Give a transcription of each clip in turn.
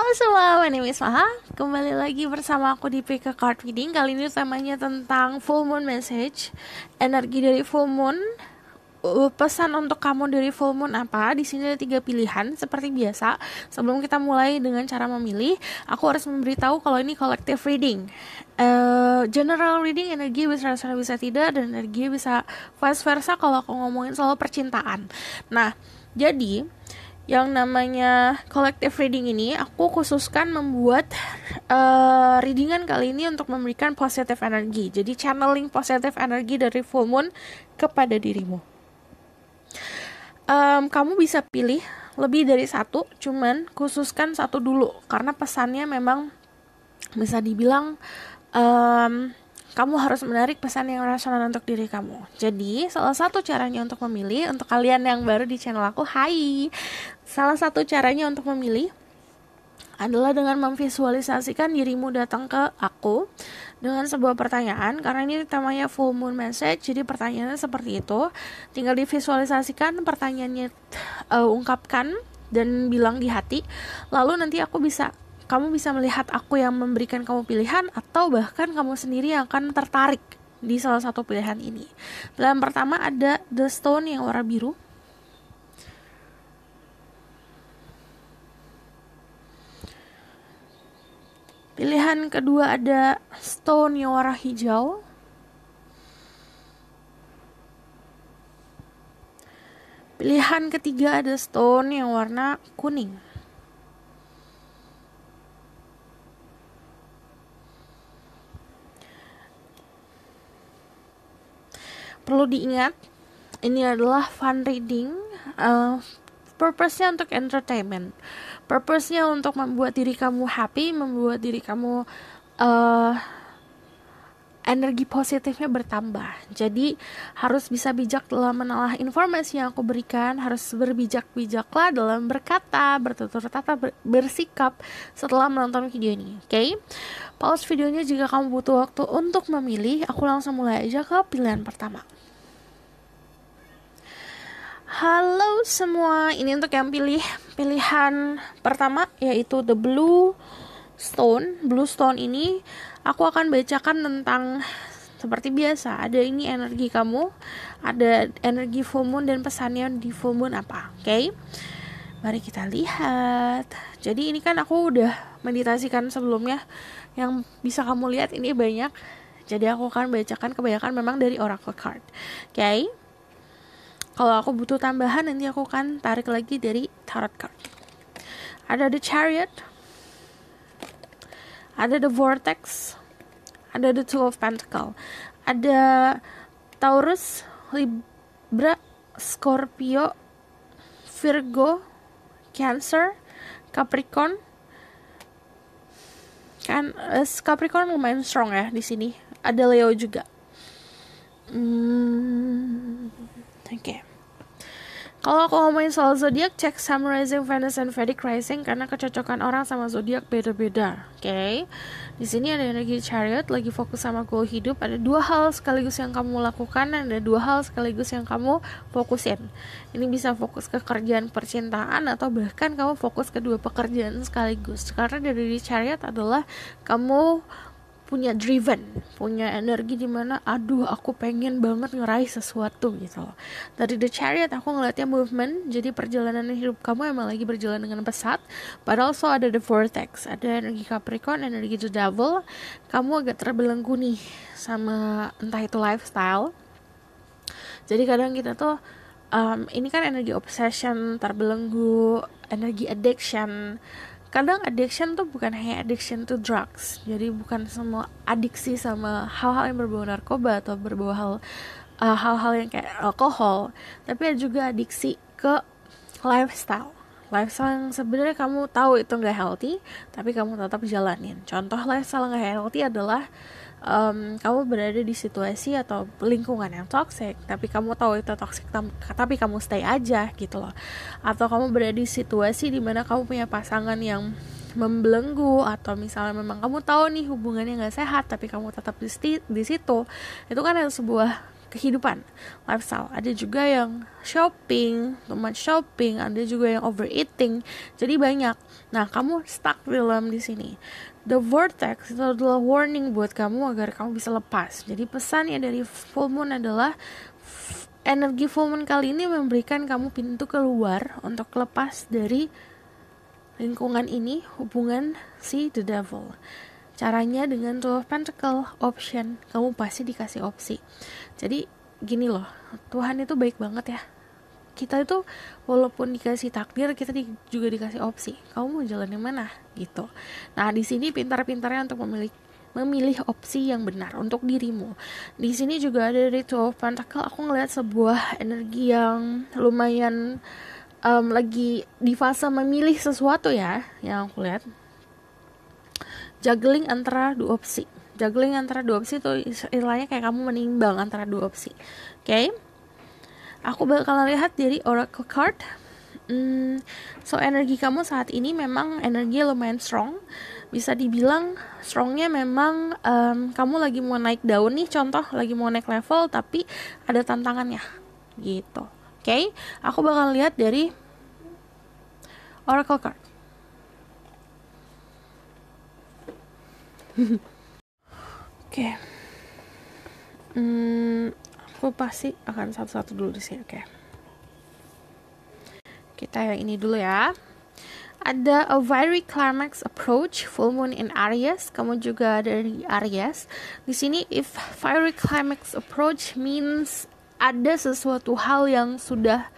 Halo semua, my name is Maha. Kembali lagi bersama aku di PK Card Reading. Kali ini temanya tentang full moon message. Energi dari full moon. Pesan untuk kamu dari full moon apa? Di sini ada 3 pilihan. Seperti biasa, sebelum kita mulai dengan cara memilih, aku harus memberitahu kalau ini collective reading. General reading energi bisa tidak, dan energi bisa vice versa kalau aku ngomongin soal percintaan. Nah, jadi yang namanya collective reading ini aku khususkan membuat readingan kali ini untuk memberikan positive energi. Jadi channeling positive energi dari full moon kepada dirimu. Kamu bisa pilih lebih dari satu, cuman khususkan satu dulu karena pesannya memang bisa dibilang kamu harus menarik pesan yang rasional untuk diri kamu. Jadi, salah satu caranya untuk memilih, untuk kalian yang baru di channel aku, hai. Salah satu caranya untuk memilih adalah dengan memvisualisasikan dirimu datang ke aku dengan sebuah pertanyaan, karena ini temanya full moon message, jadi pertanyaannya seperti itu. Tinggal divisualisasikan pertanyaannya, ungkapkan dan bilang di hati. Lalu nanti kamu bisa melihat aku yang memberikan kamu pilihan, atau bahkan kamu sendiri yang akan tertarik di salah satu pilihan ini. Pilihan pertama ada The Stone yang warna biru. Pilihan kedua ada Stone yang warna hijau. Pilihan ketiga ada Stone yang warna kuning. Perlu diingat, ini adalah fun reading. Purpose-nya untuk entertainment. Purpose-nya untuk membuat diri kamu happy, membuat diri kamu energi positifnya bertambah. Jadi harus bisa bijak dalam menelaah informasi yang aku berikan, harus berbijak-bijaklah dalam berkata, bertutur kata, bersikap setelah menonton video ini. Oke? Pause videonya jika kamu butuh waktu untuk memilih. Aku langsung mulai aja ke pilihan pertama. Halo semua, ini untuk yang pilih pilihan pertama, yaitu The Blue Stone. Blue Stone ini aku akan bacakan tentang, seperti biasa, ada ini energi kamu, ada energi full moon dan pesannya di full moon apa. Oke? Mari kita lihat. Jadi ini kan aku udah meditasikan sebelumnya, yang bisa kamu lihat ini banyak. Jadi aku akan bacakan kebanyakan memang dari oracle card. Oke? Kalau aku butuh tambahan, nanti aku akan tarik lagi dari tarot card. Ada The Chariot, ada The Vortex, ada The Two of Pentacles, ada Taurus, Libra, Scorpio, Virgo, Cancer, Capricorn. Kan Capricorn lumayan strong ya di sini. Ada Leo juga. Oke. Kalau aku ngomongin soal zodiak, cek Sun Rising, Venus, and Vedic Rising karena kecocokan orang sama zodiak beda-beda. Oke. Di sini ada energi Chariot, lagi fokus sama goal hidup. Ada 2 hal sekaligus yang kamu lakukan, dan ada 2 hal sekaligus yang kamu fokusin. Ini bisa fokus ke kerjaan, percintaan, atau bahkan kamu fokus ke 2 pekerjaan sekaligus. Karena dari Chariot adalah kamu punya punya energi dimana aku pengen banget ngeraih sesuatu gitu loh. Dari The Chariot aku ngeliatnya movement, jadi perjalanan hidup kamu emang lagi berjalan dengan pesat. Padahal ada The Vortex, ada energi Capricorn, energi The Devil. Kamu agak terbelenggu nih sama entah itu lifestyle. Jadi kadang kita tuh ini kan energi obsession, terbelenggu, energi addiction. Kadang addiction tuh bukan hanya addiction to drugs, jadi bukan semua adiksi sama hal-hal yang berbau narkoba atau berbau hal-hal yang kayak alkohol, tapi ada juga adiksi ke lifestyle yang sebenarnya kamu tahu itu nggak healthy, tapi kamu tetap jalanin. Contoh lifestyle nggak healthy adalah kamu berada di situasi atau lingkungan yang toxic, tapi kamu tahu itu toxic, tapi kamu stay aja gitu loh. Atau kamu berada di situasi dimana kamu punya pasangan yang membelenggu, atau misalnya memang kamu tahu nih hubungannya nggak sehat, tapi kamu tetap di situ. Itu kan ada sebuah kehidupan, lifestyle. Ada juga yang shopping, too much shopping, ada juga yang overeating. Jadi banyak. Nah, kamu stuck dalam di sini. The vortex itu adalah warning buat kamu agar kamu bisa lepas. Jadi pesannya dari full moon adalah energi full moon kali ini memberikan kamu pintu keluar untuk lepas dari lingkungan ini, hubungan si the devil. Caranya dengan Two of Pentacle option, kamu pasti dikasih opsi. Jadi gini loh, Tuhan itu baik banget ya. Kita itu walaupun dikasih takdir, kita juga dikasih opsi. Kamu mau jalan yang mana gitu. Nah, di sini pintar-pintarnya untuk memilih opsi yang benar untuk dirimu. Di sini juga ada dari Two of Pentacle, aku ngeliat sebuah energi yang lumayan lagi di fase memilih sesuatu ya, yang aku lihat. Juggling antara dua opsi. Juggling antara dua opsi itu istilahnya kayak kamu menimbang antara dua opsi. Oke? Aku bakal lihat dari Oracle card. So energi kamu saat ini memang energi lumayan strong. Bisa dibilang strongnya memang kamu lagi mau naik daun nih, contoh lagi mau naik level tapi ada tantangannya gitu. Oke? Aku bakal lihat dari Oracle card. Oke. Aku pasti akan satu-satu dulu di sini. Oke. Kita yang ini dulu ya. Ada a very climax approach, full moon in Aries. Kamu juga ada di Aries. Di sini if very climax approach means ada sesuatu hal yang sudah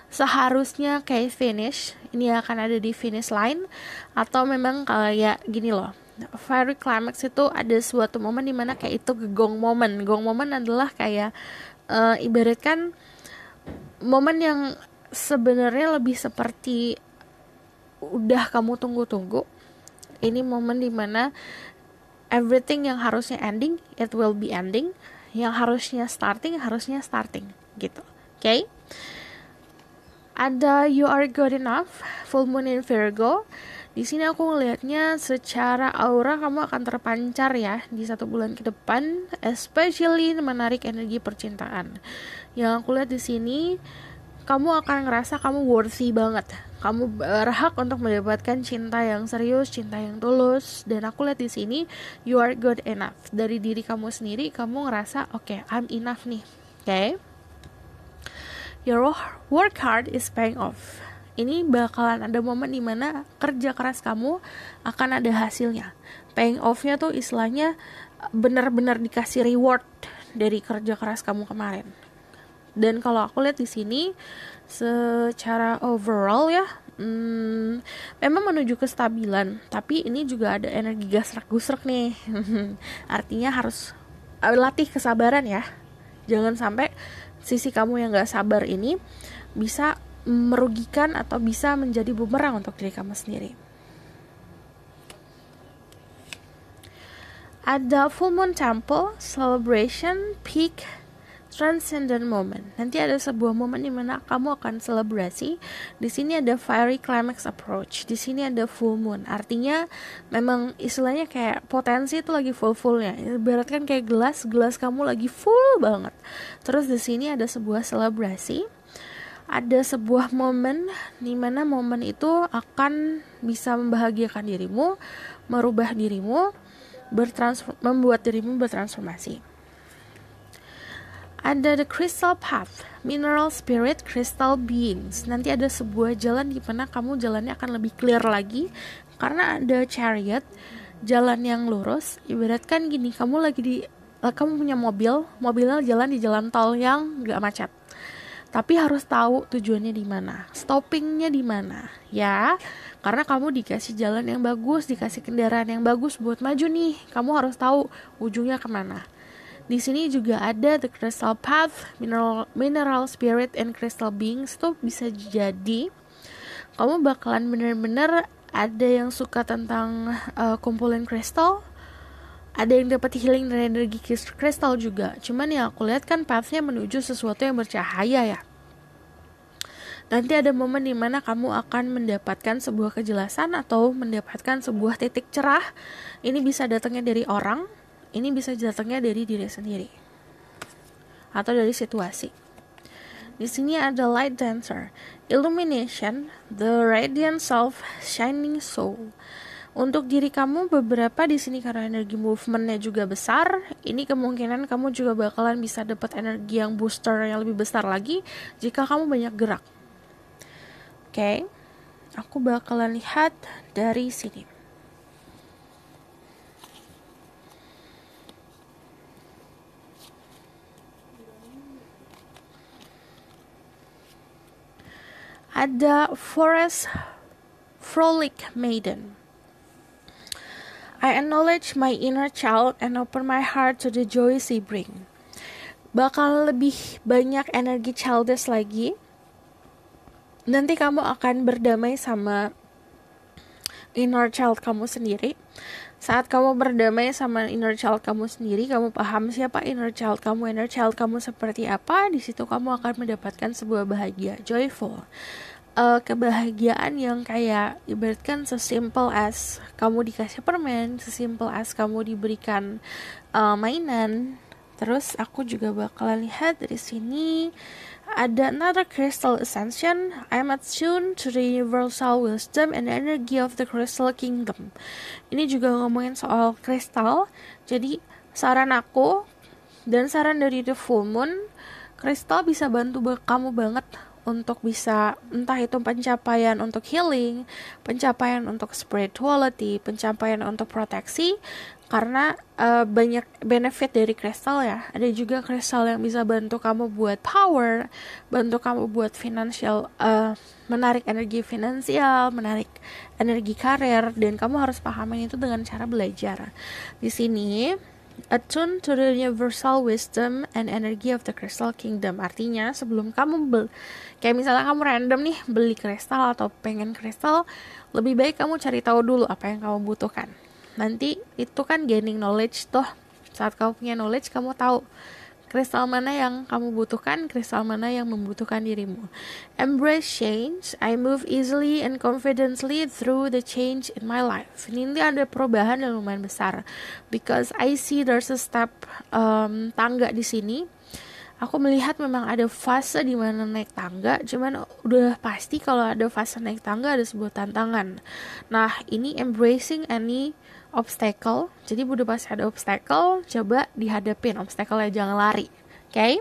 seharusnya kayak finish. Ini akan ada di finish line, atau memang kayak gini loh. Fiery climax itu ada suatu momen dimana kayak itu gong moment. Gong moment adalah kayak ibaratkan momen yang sebenarnya lebih seperti udah kamu tunggu-tunggu. Ini momen dimana everything yang harusnya ending, it will be ending. Yang harusnya starting gitu. Oke? Ada You Are Good Enough, full moon in Virgo. Di sini aku ngelihatnya secara aura kamu akan terpancar ya di 1 bulan ke depan, especially menarik energi percintaan. Yang aku lihat di sini, kamu akan ngerasa kamu worthy banget. Kamu berhak untuk mendapatkan cinta yang serius, cinta yang tulus. Dan aku lihat di sini, you are good enough. Dari diri kamu sendiri, kamu ngerasa, okay, I'm enough nih. Okay? Your work hard is paying off. Ini bakalan ada momen dimana kerja keras kamu akan ada hasilnya. Paying off-nya tuh istilahnya benar-benar dikasih reward dari kerja keras kamu kemarin. Dan kalau aku lihat di sini secara overall ya, memang menuju kestabilan, tapi ini juga ada energi gasrak-gusrak nih. Artinya harus latih kesabaran ya. Jangan sampai sisi kamu yang gak sabar ini bisa merugikan atau bisa menjadi bumerang untuk diri kamu sendiri. Ada full moon temple, celebration, peak, transcendent moment. Nanti ada sebuah momen di mana kamu akan selebrasi. Di sini ada fiery climax approach. Di sini ada full moon. Artinya memang istilahnya kayak potensi itu lagi full-fullnya. Ibaratkan kayak gelas kamu lagi full banget. Terus di sini ada sebuah selebrasi. Ada sebuah momen di mana momen itu akan bisa membahagiakan dirimu, merubah dirimu, membuat dirimu bertransformasi. Ada the crystal path, mineral spirit, crystal beings. Nanti ada sebuah jalan di mana kamu jalannya akan lebih clear lagi karena ada chariot, jalan yang lurus. Ibaratkan gini, kamu punya mobilnya jalan di jalan tol yang gak macet. Tapi harus tahu tujuannya di mana, stoppingnya di mana, ya. Karena kamu dikasih jalan yang bagus, dikasih kendaraan yang bagus buat maju nih. Kamu harus tahu ujungnya kemana. Di sini juga ada the crystal path, mineral spirit, and crystal beings. Tuh bisa jadi kamu bakalan bener-bener ada yang suka tentang kumpulin kristal. Ada yang dapat healing dari energi kristal juga. Cuman yang aku lihat kan pathnya menuju sesuatu yang bercahaya ya. Nanti ada momen dimana kamu akan mendapatkan sebuah kejelasan atau mendapatkan sebuah titik cerah. Ini bisa datangnya dari orang, ini bisa datangnya dari diri sendiri. atau dari situasi. Di sini ada light dancer, illumination, the radiant self, shining soul. Untuk diri kamu beberapa di sini karena energi movementnya juga besar, ini kemungkinan kamu juga bakalan bisa dapat energi yang booster yang lebih besar lagi jika kamu banyak gerak. Oke, aku bakalan lihat dari sini. Ada Forest Frolic Maiden. I acknowledge my inner child and open my heart to the joy she bring. Bakal lebih banyak energi childish lagi. Nanti kamu akan berdamai sama inner child kamu sendiri. Saat kamu berdamai sama inner child kamu sendiri, kamu paham siapa inner child kamu seperti apa, di situ kamu akan mendapatkan sebuah bahagia, joyful. Kebahagiaan yang kayak ibaratkan sesimpel as kamu dikasih permen, sesimpel as kamu diberikan mainan. Terus aku juga bakalan lihat dari sini ada another crystal ascension. I'm attuned to the universal wisdom and energy of the crystal kingdom. Ini juga ngomongin soal kristal. Jadi saran aku dan saran dari the full moon, kristal bisa bantu kamu banget untuk bisa entah itu pencapaian untuk healing, pencapaian untuk spirituality, pencapaian untuk proteksi, karena banyak benefit dari kristal ya. Ada juga kristal yang bisa bantu kamu buat power, bantu kamu buat financial, menarik energi finansial, menarik energi karir, dan kamu harus pahamin itu dengan cara belajar. Di sini attune to the universal wisdom and energy of the crystal kingdom. Artinya sebelum kamu kayak misalnya kamu random nih beli kristal atau pengen kristal, lebih baik kamu cari tahu dulu apa yang kamu butuhkan. Nanti itu kan gaining knowledge tuh. Saat kamu punya knowledge, kamu tahu kristal mana yang kamu butuhkan, kristal mana yang membutuhkan dirimu. Embrace change. I move easily and confidently through the change in my life. Ini ada perubahan yang lumayan besar. Because I see there's a step tangga di sini. Aku melihat memang ada fase di mana naik tangga, cuman udah pasti kalau ada fase naik tangga ada sebuah tantangan. Nah, ini embracing any obstacle. Jadi udah pasti ada obstacle, coba dihadapin obstacle-nya, jangan lari. Oke?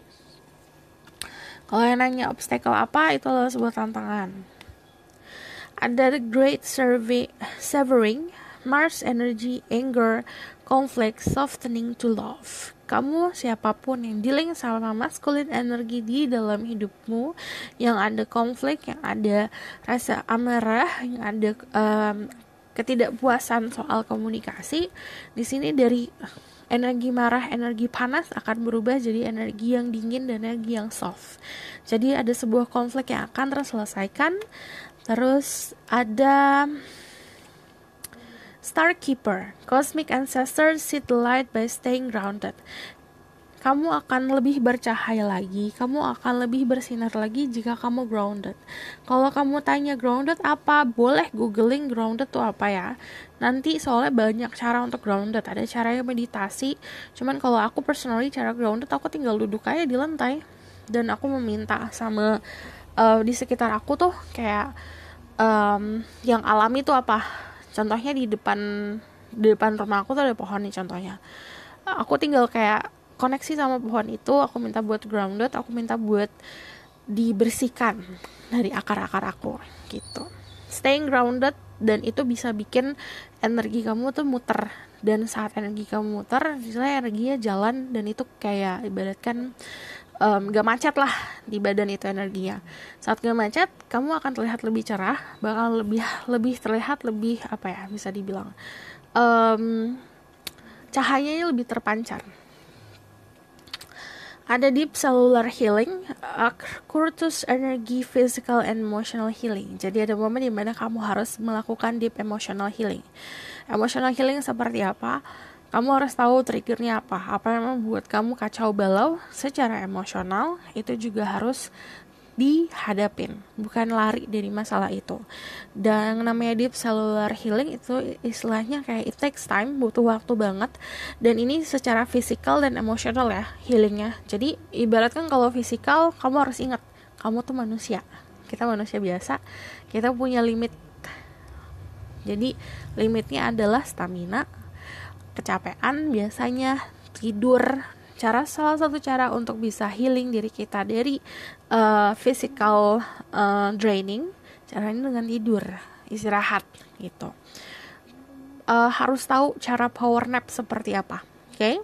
Kalau yang nanya obstacle apa, itu adalah sebuah tantangan. Ada the great severing, Mars energy, anger, conflict, softening to love. Kamu siapapun yang dealing sama masculine energi di dalam hidupmu, yang ada konflik, yang ada rasa amarah, yang ada ketidakpuasan soal komunikasi, di sini dari energi marah, energi panas akan berubah jadi energi yang dingin dan energi yang soft. Jadi ada sebuah konflik yang akan terselesaikan. Terus ada Star Keeper, Cosmic Ancestors see the light by staying grounded. Kamu akan lebih bercahaya lagi, kamu akan lebih bersinar lagi jika kamu grounded. Kalau kamu tanya grounded apa, boleh googling grounded tuh apa ya. Nanti soalnya banyak cara untuk grounded, ada caranya meditasi. Cuman kalau aku personally cara grounded, aku tinggal duduk aja di lantai. Dan aku meminta sama di sekitar aku tuh kayak yang alami tuh apa. Contohnya di depan rumah aku tuh ada pohon nih contohnya. Aku tinggal kayak koneksi sama pohon itu, aku minta buat grounded, aku minta buat dibersihkan dari akar-akar aku gitu. Staying grounded, dan itu bisa bikin energi kamu tuh muter. Dan saat energi kamu muter, misalnya energinya jalan, dan itu kayak ibaratkan gak macet lah di badan itu energinya. Saat gak macet, kamu akan terlihat lebih cerah, bakal lebih terlihat lebih apa ya, bisa dibilang cahayanya lebih terpancar. Ada deep cellular healing, Curtus energy, physical and emotional healing. Jadi ada momen di mana kamu harus melakukan deep emotional healing. Emotional healing seperti apa? Kamu harus tahu triggernya apa yang membuat kamu kacau balau secara emosional. Itu juga harus dihadapin, bukan lari dari masalah itu. Dan namanya deep cellular healing itu istilahnya kayak it takes time, butuh waktu banget. Dan ini secara fisikal dan emosional ya healingnya. Jadi ibaratkan kalau fisikal, kamu harus ingat, kamu tuh manusia, kita manusia biasa, kita punya limit. Jadi limitnya adalah stamina, kecapean, biasanya tidur. Salah satu cara untuk bisa healing diri kita dari physical draining, caranya dengan tidur, istirahat gitu. Harus tahu cara power nap seperti apa, oke?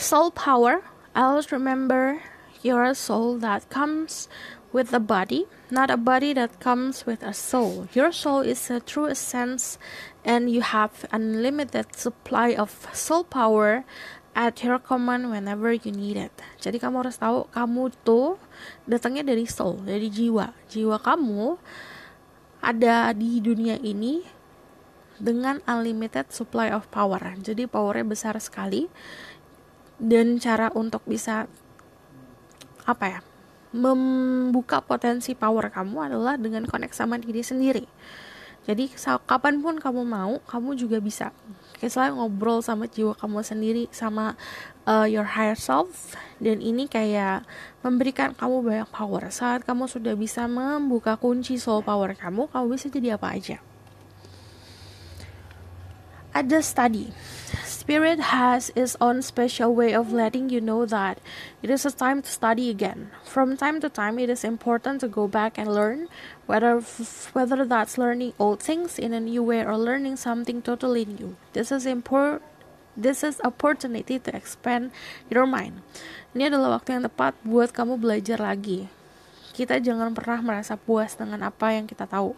Soul power. Always remember you're a soul that comes with a body, not a body that comes with a soul. Your soul is a true essence, and you have unlimited supply of soul power at your command whenever you need it. Jadi kamu harus tahu, kamu tuh datangnya dari soul, dari jiwa. Jiwa kamu ada di dunia ini dengan unlimited supply of power. Jadi powernya besar sekali. Dan cara untuk bisa membuka potensi power kamu adalah dengan connect sama diri sendiri. Jadi kapanpun kamu mau, kamu juga bisa kayak ngobrol sama jiwa kamu sendiri, sama your higher self. Dan ini kayak memberikan kamu banyak power. Saat kamu sudah bisa membuka kunci soul power kamu bisa jadi apa aja. Ada study, Spirit has its own special way of letting you know that it is a time to study again. From time to time, it is important to go back and learn, whether that's learning old things in a new way or learning something totally new. This is opportunity to expand your mind. Ini adalah waktu yang tepat buat kamu belajar lagi. Kita jangan pernah merasa puas dengan apa yang kita tahu.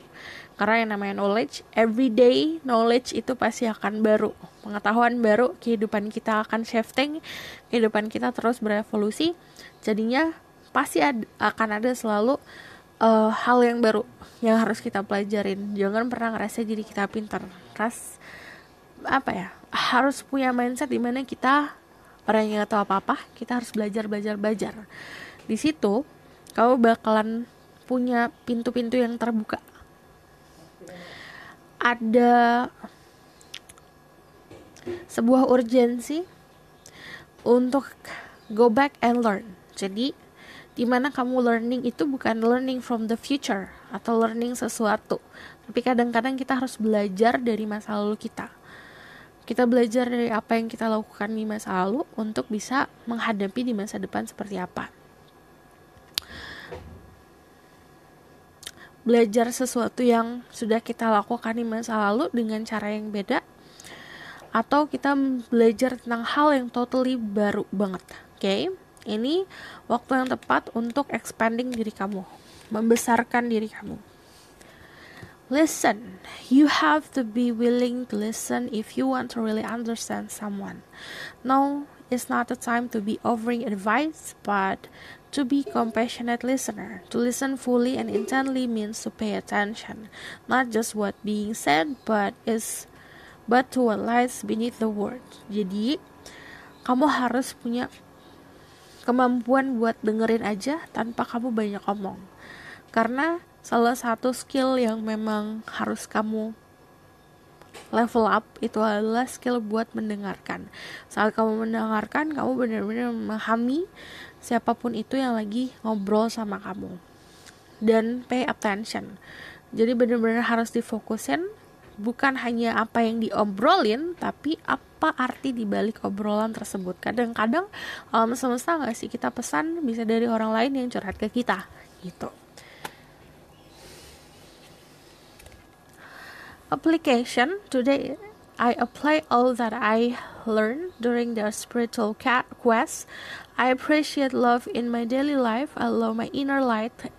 Karena yang namanya knowledge, everyday knowledge itu pasti akan baru. Pengetahuan baru, kehidupan kita akan shifting, kehidupan kita terus berevolusi. Jadinya pasti akan ada selalu hal yang baru yang harus kita pelajarin. Jangan pernah ngerasa diri kita pintar. Harus punya mindset dimana kita orang yang gak tahu apa-apa, kita harus belajar. Di situ kamu bakalan punya pintu-pintu yang terbuka. Ada sebuah urgensi untuk go back and learn. Jadi dimana kamu learning itu bukan learning from the future atau learning sesuatu, tapi kadang-kadang kita harus belajar dari masa lalu kita. Kita belajar dari apa yang kita lakukan di masa lalu untuk bisa menghadapi di masa depan seperti apa. Belajar sesuatu yang sudah kita lakukan di masa lalu dengan cara yang beda, atau kita belajar tentang hal yang totally baru banget. Oke? Ini waktu yang tepat untuk expanding diri kamu, membesarkan diri kamu. Listen. You have to be willing to listen if you want to really understand someone. No, it's not the time to be offering advice, but to be compassionate listener. To listen fully and intently means to pay attention, not just what being said, but to what lies beneath the words. Jadi, kamu harus punya kemampuan buat dengerin aja tanpa kamu banyak ngomong. Karena salah satu skill yang memang harus kamu level up itu adalah skill buat mendengarkan. Saat kamu mendengarkan, kamu benar-benar memahami siapapun itu yang lagi ngobrol sama kamu. Dan pay attention. Jadi benar-benar harus difokusin, bukan hanya apa yang diobrolin, tapi apa arti dibalik obrolan tersebut. Kadang-kadang alam semesta ngasih kita pesan bisa dari orang lain yang curhat ke kita gitu. Application. Today I apply all that I learned during the spiritual quest. I appreciate love in my daily life. I allow my inner light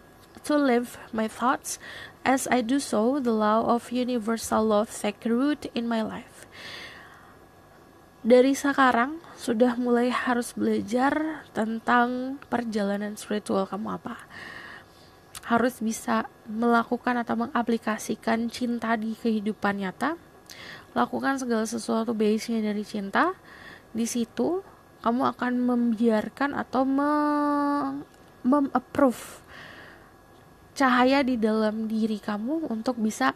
to live my thoughts. As I do so, the law of universal love take root in my life. Dari sekarang sudah mulai harus belajar tentang perjalanan spiritual kamu apa. Harus bisa melakukan atau mengaplikasikan cinta di kehidupan nyata. Lakukan segala sesuatu base-nya dari cinta. Di situ kamu akan membiarkan atau mem-approve cahaya di dalam diri kamu untuk bisa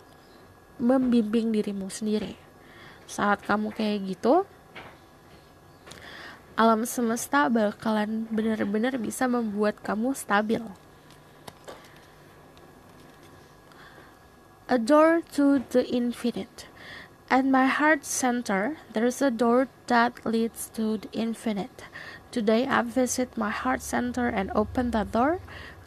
membimbing dirimu sendiri. Saat kamu kayak gitu, alam semesta bakalan benar-benar bisa membuat kamu stabil. A door to the infinite. At my heart center, there's a door that leads to the infinite. Today I visit my heart center and open the door.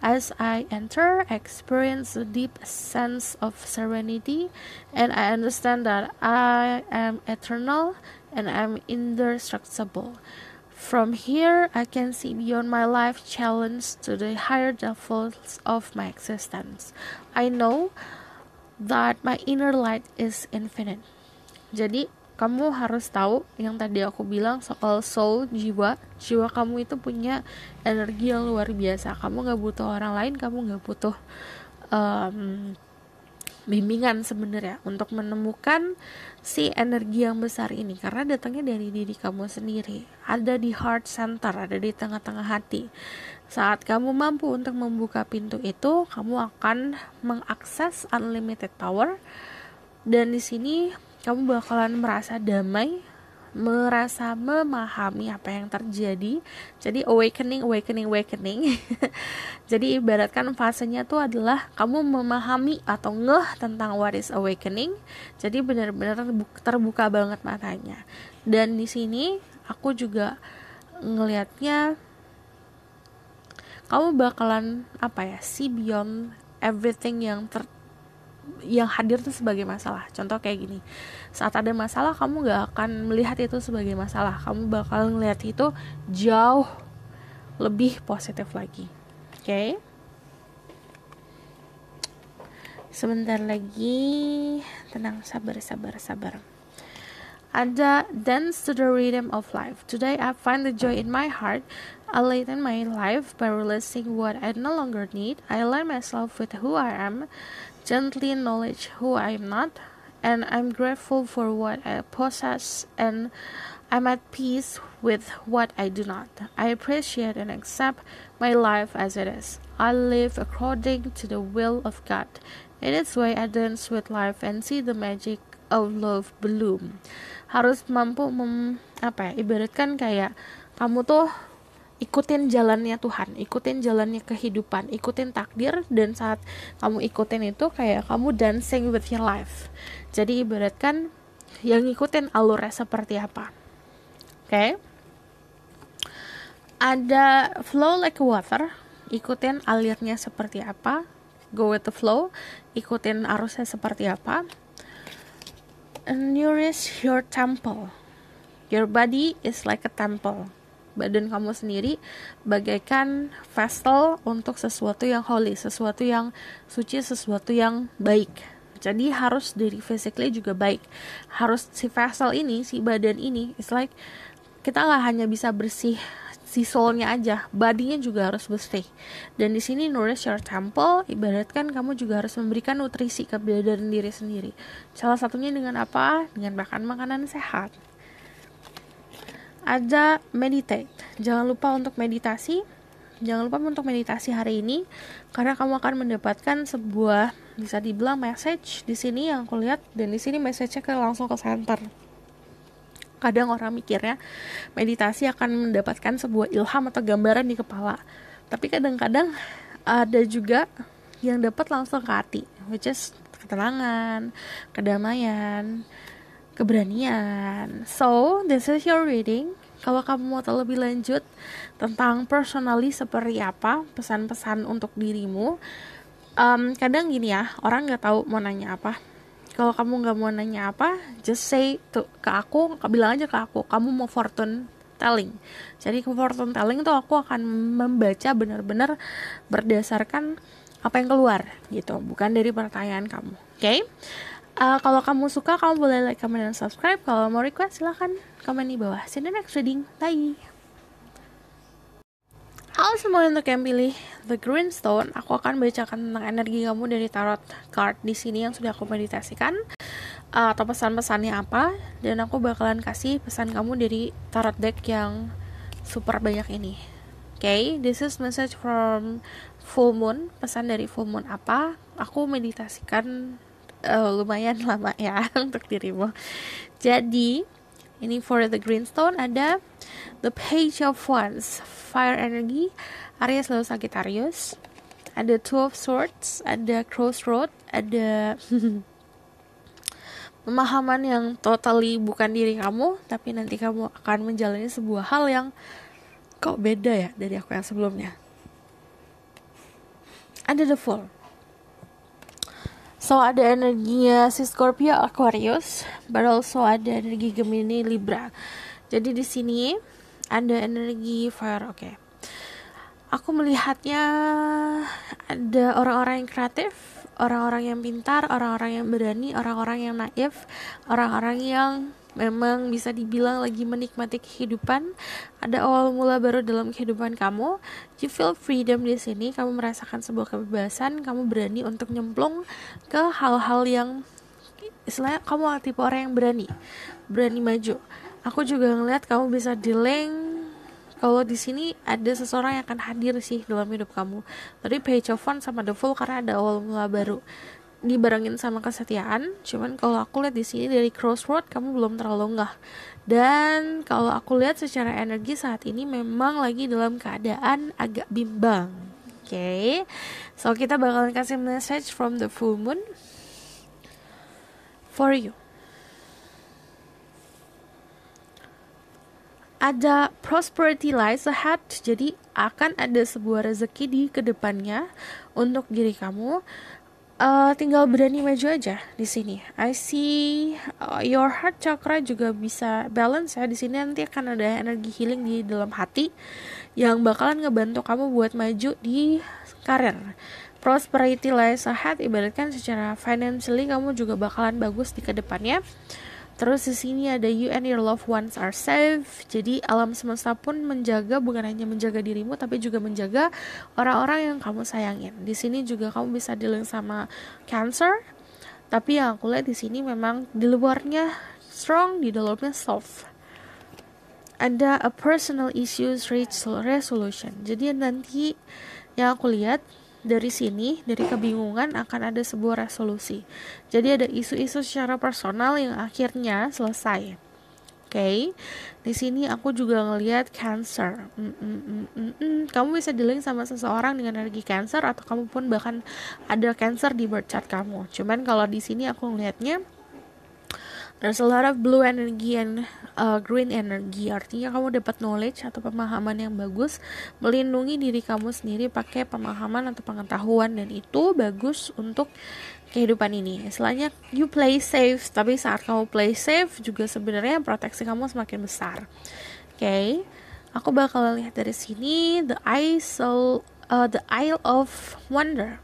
As I enter, I experience a deep sense of serenity, and I understand that I am eternal and I'm indestructible. From here, I can see beyond my life challenge to the higher levels of my existence. I know that my inner light is infinite. Jadi kamu harus tahu yang tadi aku bilang soal soul, jiwa kamu itu punya energi yang luar biasa. Kamu gak butuh orang lain, kamu gak butuh bimbingan sebenarnya untuk menemukan si energi yang besar ini, karena datangnya dari diri kamu sendiri, ada di heart center, ada di tengah-tengah hati. Saat kamu mampu untuk membuka pintu itu, kamu akan mengakses unlimited power, dan di sini kamu bakalan merasa damai, merasa memahami apa yang terjadi. Jadi awakening. Jadi ibaratkan fasenya tuh adalah kamu memahami atau ngeh tentang what is awakening. Jadi benar-benar terbuka banget matanya. Dan di sini aku juga ngelihatnya kamu bakalan see beyond everything yang hadir tuh sebagai masalah. Contoh kayak gini, saat ada masalah kamu gak akan melihat itu sebagai masalah, kamu bakal ngelihat itu jauh lebih positif lagi. Oke? Sebentar lagi, tenang, sabar. Ada dance to the rhythm of life. Today I find the joy in my heart. I lighten my life by releasing what I no longer need. I align myself with who I am, gently acknowledge who I am not, and I'm grateful for what I possess, and I'm at peace with what I do not. I appreciate and accept my life as it is. I live according to the will of God. In its way, I dance with life and see the magic of love bloom. Harus mampu ibaratkan kayak kamu tuh ikutin jalannya Tuhan, ikutin jalannya kehidupan, ikutin takdir, dan saat kamu ikutin itu kayak kamu dancing with your life. Jadi ibaratkan yang ngikutin alurnya seperti apa. Oke? Ada flow like water, ikutin alirnya seperti apa, go with the flow, ikutin arusnya seperti apa. And nourish your temple. Your body is like a temple. Badan kamu sendiri bagaikan vessel untuk sesuatu yang holy, sesuatu yang suci, sesuatu yang baik. Jadi harus dari physically juga baik. Harus si vessel ini, si badan ini, it's like kita nggak hanya bisa bersih si soulnya aja, badinya juga harus bersih. Dan di sini nourish your temple, ibaratkan kamu juga harus memberikan nutrisi ke badan diri sendiri. Salah satunya dengan apa? Dengan makan makanan sehat. Ada meditate. Jangan lupa untuk meditasi hari ini, karena kamu akan mendapatkan sebuah, bisa dibilang message di sini yang aku lihat, dan di sini message-nya langsung ke center. Kadang orang mikirnya meditasi akan mendapatkan sebuah ilham atau gambaran di kepala, tapi kadang-kadang ada juga yang dapat langsung ke hati, which is ketenangan, kedamaian, keberanian. So, this is your reading. Kalau kamu mau tahu lebih lanjut tentang personally seperti apa, pesan-pesan untuk dirimu, kadang gini ya, orang nggak tahu mau nanya apa. Kalau kamu nggak mau nanya apa, just say ke aku, bilang aja ke aku, kamu mau fortune telling. Jadi ke fortune telling itu aku akan membaca benar-benar berdasarkan apa yang keluar gitu, bukan dari pertanyaan kamu. Oke? Kalau kamu suka, kamu boleh like, comment, dan subscribe. Kalau mau request, silahkan komen di bawah. See you in the next reading. Bye! Halo semua, untuk yang pilih The Green Stone, aku akan bacakan tentang energi kamu dari tarot card di sini yang sudah aku meditasikan. atau pesan-pesannya apa, dan aku bakalan kasih pesan kamu dari tarot deck yang super banyak ini. Okay, this is message from full moon. Pesan dari full moon apa? Aku meditasikan lumayan lama ya untuk dirimu. Jadi ini for the greenstone ada the page of wands, fire energy, Aries lalu Sagittarius. Ada two of swords, ada crossroad, ada pemahaman yang totally bukan diri kamu, tapi nanti kamu akan menjalani sebuah hal yang kok beda ya dari aku yang sebelumnya. Ada the Fool. So ada energinya si Scorpio, Aquarius, but also ada energi Gemini, Libra. Jadi di sini ada energi fire. Oke. Aku melihatnya ada orang-orang yang kreatif, orang-orang yang pintar, orang-orang yang berani, orang-orang yang naif, orang-orang yang memang bisa dibilang lagi menikmati kehidupan. Ada awal mula baru dalam kehidupan kamu. You feel freedom di sini. Kamu merasakan sebuah kebebasan. Kamu berani untuk nyemplung ke hal-hal yang istilahnya kamu tipe orang yang berani maju. Aku juga ngeliat kamu bisa dealing. Kalau di sini ada seseorang yang akan hadir sih dalam hidup kamu. Tadi Page of Wands sama The Fool karena ada awal mula baru. Dibarengin sama kesetiaan, cuman kalau aku lihat di sini dari crossroad kamu belum terlalu enggah. Dan kalau aku lihat secara energi saat ini memang lagi dalam keadaan agak bimbang. Oke. So kita bakalan kasih message from the full moon for you. Ada prosperity lies ahead, jadi akan ada sebuah rezeki di kedepannya untuk diri kamu. Tinggal berani maju aja di sini. I see your heart chakra juga bisa balance ya. Di sini nanti akan ada energi healing di dalam hati yang bakalan ngebantu kamu buat maju di karir. Prosperity lies ahead, ibaratkan secara financially kamu juga bakalan bagus di kedepannya. Terus di sini ada you and your loved ones are safe. Jadi alam semesta pun menjaga, bukan hanya menjaga dirimu tapi juga menjaga orang-orang yang kamu sayangin. Di sini juga kamu bisa dealing sama Cancer. Tapi yang aku lihat di sini memang di luarnya strong, di dalamnya soft. Ada a personal issues resolution. Jadi nanti yang aku lihat dari sini, dari kebingungan akan ada sebuah resolusi. Jadi ada isu-isu secara personal yang akhirnya selesai. Oke. Di sini aku juga ngelihat Cancer. Kamu bisa dealing sama seseorang dengan energi Cancer atau kamu pun bahkan ada Cancer di birth chart kamu. Cuman kalau di sini aku ngelihatnya there's a lot of blue energy and green energy. Artinya kamu dapat knowledge atau pemahaman yang bagus, melindungi diri kamu sendiri pakai pemahaman atau pengetahuan, dan itu bagus untuk kehidupan ini. Istilahnya you play safe, tapi saat kamu play safe juga sebenarnya proteksi kamu semakin besar. Oke. Aku bakal lihat dari sini the Isle of Wonder.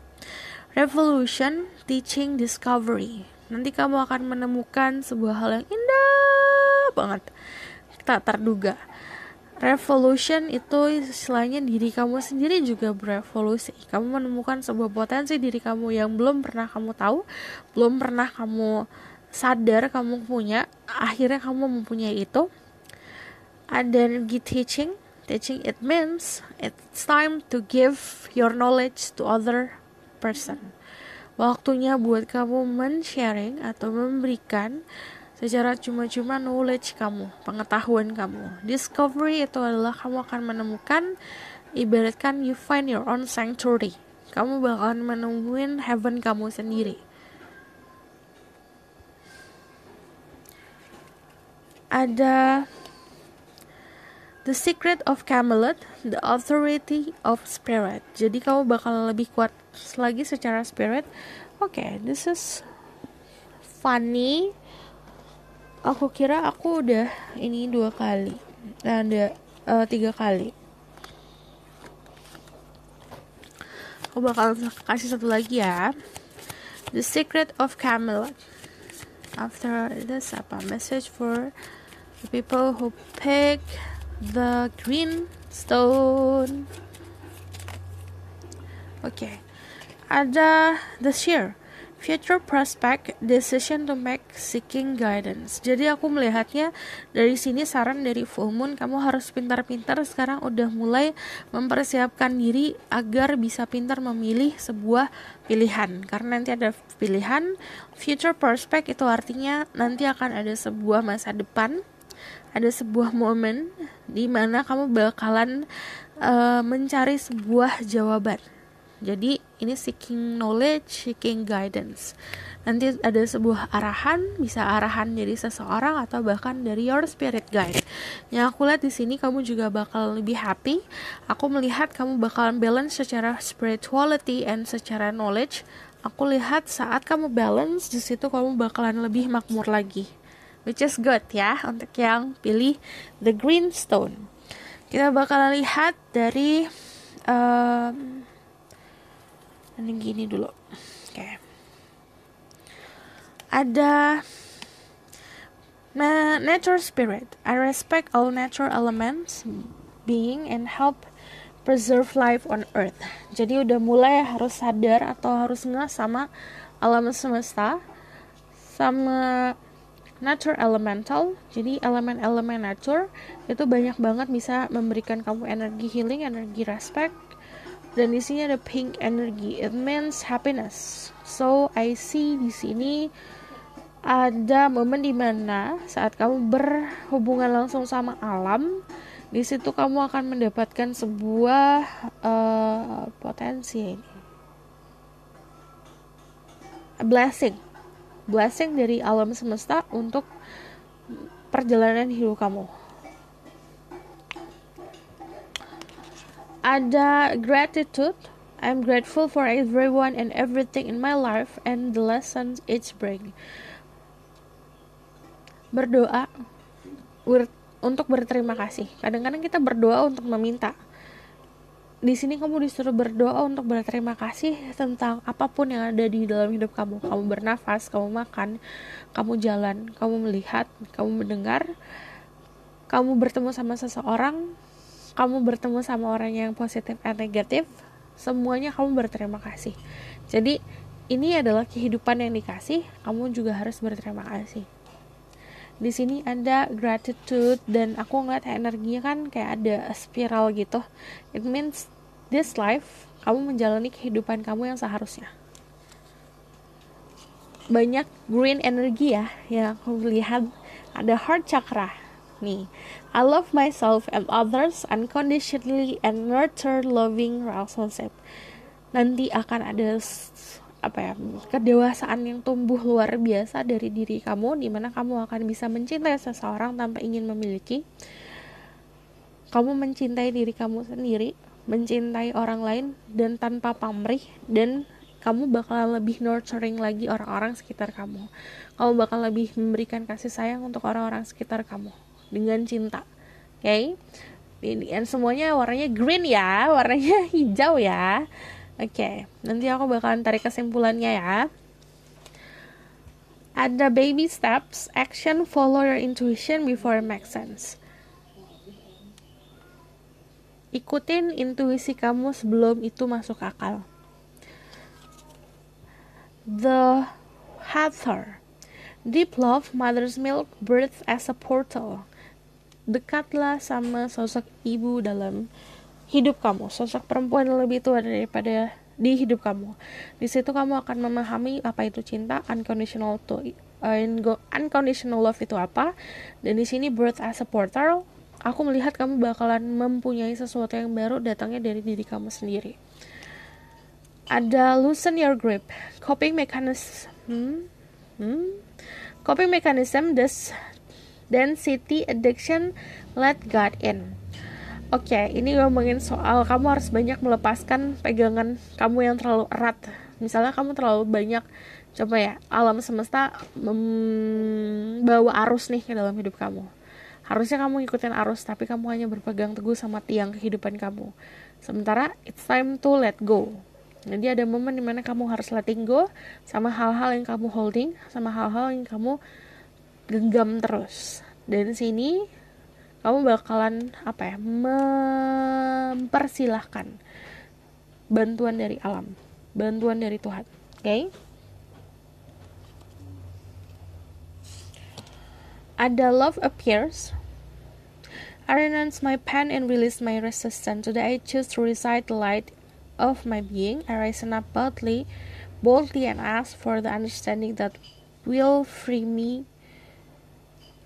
Revolution, teaching, discovery. Nanti kamu akan menemukan sebuah hal yang indah banget, tak terduga. Revolution itu istilahnya diri kamu sendiri juga berevolusi. Kamu menemukan sebuah potensi diri kamu yang belum pernah kamu tahu, belum pernah kamu sadar kamu punya. Akhirnya kamu mempunyai itu. Ada energi teaching. Teaching it means it's time to give your knowledge to other person. Waktunya buat kamu men-sharing atau memberikan secara cuma-cuma knowledge kamu, pengetahuan kamu. Discovery itu adalah kamu akan menemukan, ibaratkan you find your own sanctuary. Kamu bakalan menemuin heaven kamu sendiri. Ada The Secret of Camelot, The Authority of Spirit. Jadi kamu bakal lebih kuat lagi secara spirit. Oke, this is funny. Aku kira aku udah ini 2 kali. Ada 3 kali. Aku bakal kasih satu lagi ya. The Secret of Camelot. After this, apa message for the people who pick the green stone. Oke. Ada the sheer. Future prospect, decision to make, seeking guidance. Jadi aku melihatnya dari sini, saran dari full moon, kamu harus pintar-pintar sekarang udah mulai mempersiapkan diri agar bisa pintar memilih sebuah pilihan. Karena nanti ada pilihan. Future prospect itu artinya nanti akan ada sebuah masa depan, ada sebuah momen di mana kamu bakalan mencari sebuah jawaban. Jadi ini seeking knowledge, seeking guidance. Nanti ada sebuah arahan, bisa arahan dari seseorang atau bahkan dari your spirit guide. Yang aku lihat di sini kamu juga bakal lebih happy. Aku melihat kamu bakalan balance secara spirituality and secara knowledge. Aku lihat saat kamu balance di situ kamu bakalan lebih makmur lagi. Which is good ya untuk yang pilih the green stone. Kita bakalan lihat dari ini gini dulu. Oke. Ada nature spirit. I respect all natural elements, being, and help preserve life on earth. Jadi udah mulai harus sadar atau harus ngeh sama alam semesta, sama nature elemental. Jadi elemen-elemen nature itu banyak banget bisa memberikan kamu energi healing, energi respect. Dan di sini ada pink energy, it means happiness. So I see di sini ada momen dimana saat kamu berhubungan langsung sama alam, di situ kamu akan mendapatkan sebuah potensi ini, blessing dari alam semesta untuk perjalanan hidup kamu. Ada gratitude. I'm grateful for everyone and everything in my life and the lessons each bring. Berdoa untuk berterima kasih. Kadang-kadang kita berdoa untuk meminta. Di sini kamu disuruh berdoa untuk berterima kasih tentang apapun yang ada di dalam hidup kamu. Kamu bernafas, kamu makan, kamu jalan, kamu melihat, kamu mendengar, kamu bertemu sama seseorang, kamu bertemu sama orang yang positif dan negatif, semuanya kamu berterima kasih. Jadi ini adalah kehidupan yang dikasih, kamu juga harus berterima kasih. Di sini ada gratitude dan aku ngeliat energinya kan kayak ada spiral gitu. It means this life kamu menjalani kehidupan kamu yang seharusnya. Banyak green energi ya yang aku lihat. Ada heart chakra. Nih, I love myself and others unconditionally and nurture loving relationship. Nanti akan ada kedewasaan yang tumbuh luar biasa dari diri kamu, di mana kamu akan bisa mencintai seseorang tanpa ingin memiliki. Kamu mencintai diri kamu sendiri, mencintai orang lain dan tanpa pamrih, dan kamu bakal lebih nurturing lagi orang-orang sekitar kamu. Kamu bakal lebih memberikan kasih sayang untuk orang-orang sekitar kamu dengan cinta. Oke? Dan semuanya warnanya green ya, warnanya hijau ya. Oke, nanti aku bakalan tarik kesimpulannya ya. Ada baby steps, action, follow your intuition before it makes sense. Ikutin intuisi kamu sebelum itu masuk akal. The Hathor, deep love, mother's milk, birth as a portal. Dekatlah sama sosok ibu dalam hidup kamu, sosok perempuan yang lebih tua daripada di hidup kamu. Di situ kamu akan memahami apa itu cinta, unconditional love itu apa. Dan di sini birth as a portal, aku melihat kamu bakalan mempunyai sesuatu yang baru datangnya dari diri kamu sendiri. Ada loosen your grip, coping mechanism, density addiction, let God in. Oke, ini ngomongin soal kamu harus banyak melepaskan pegangan kamu yang terlalu erat. Misalnya kamu terlalu banyak, coba ya, alam semesta membawa arus nih ke dalam hidup kamu. Harusnya kamu ikutin arus, tapi kamu hanya berpegang teguh sama tiang kehidupan kamu. Sementara it's time to let go. Jadi ada momen dimana kamu harus letting go sama hal-hal yang kamu holding, sama hal-hal yang kamu genggam terus. Dan sini kamu bakalan mempersilahkan bantuan dari alam, bantuan dari Tuhan. Oke? Ada love appears. I renounce my pain and release my resistance. Today I choose to recite the light of my being. I rise up boldly and ask for the understanding that will free me